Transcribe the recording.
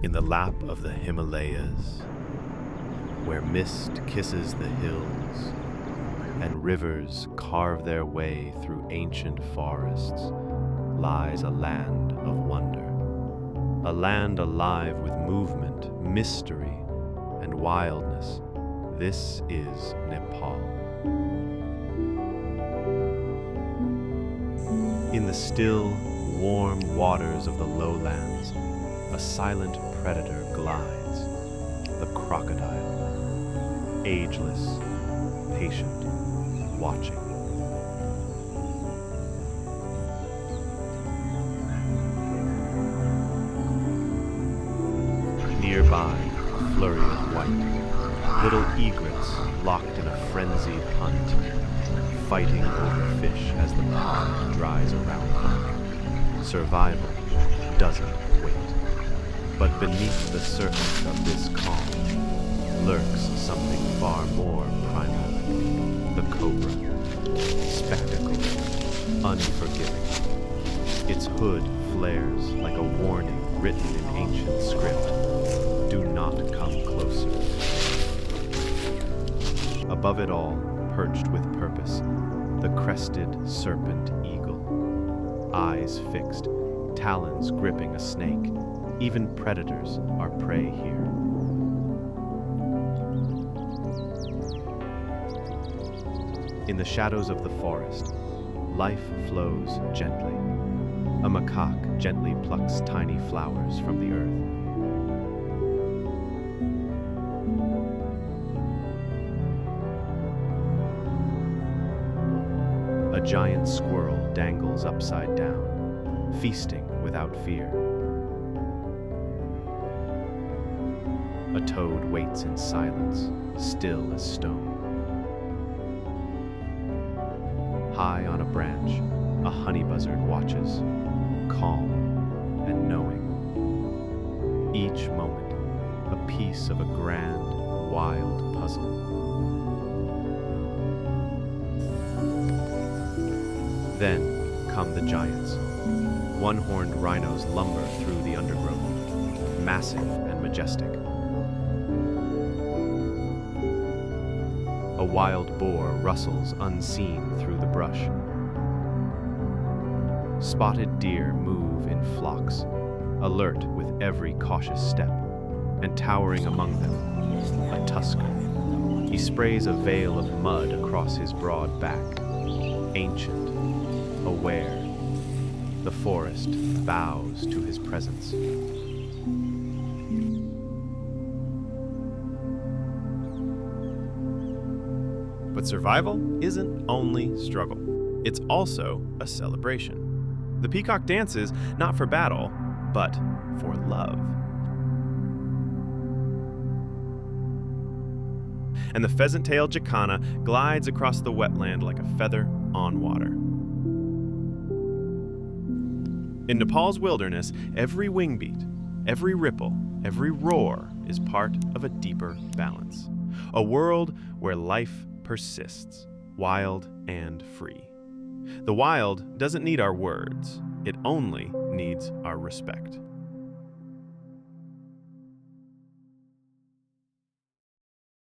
in the lap of the Himalayas, where mist kisses the hills and rivers carve their way through ancient forests, lies a land of wonder, a land alive with movement, mystery, and wildness. This is Nepal. In the still, warm waters of the lowlands, a silent predator glides, the crocodile, ageless, patient, watching. Nearby, a flurry of white, little egrets locked in a frenzied hunt, fighting over fish as the pond dries around them. Survival doesn't wait. But beneath the surface of this calm lurks something far more primal. The cobra, spectacled, unforgiving. Its hood flares like a warning written in ancient script. Do not come closer. Above it all, perched with purpose, the crested serpent eagle. Eyes fixed, talons gripping a snake. Even predators are prey here. In the shadows of the forest, life flows gently. A macaque gently plucks tiny flowers from the earth. A giant squirrel dangles upside down, feasting without fear. A toad waits in silence, still as stone. High on a branch, a honey buzzard watches, calm and knowing. Each moment, a piece of a grand, wild puzzle. Then come the giants. One-horned rhinos lumber through the undergrowth, massive and majestic. A wild boar rustles unseen through the brush. Spotted deer move in flocks, alert with every cautious step, and towering among them, a tusker. He sprays a veil of mud across his broad back, ancient, aware. The forest bows to his presence. But survival isn't only struggle. It's also a celebration. The peacock dances not for battle, but for love. And the pheasant-tailed jacana glides across the wetland like a feather on water. In Nepal's wilderness, every wing beat, every ripple, every roar is part of a deeper balance. A world where life persists, wild and free. The wild doesn't need our words, it only needs our respect.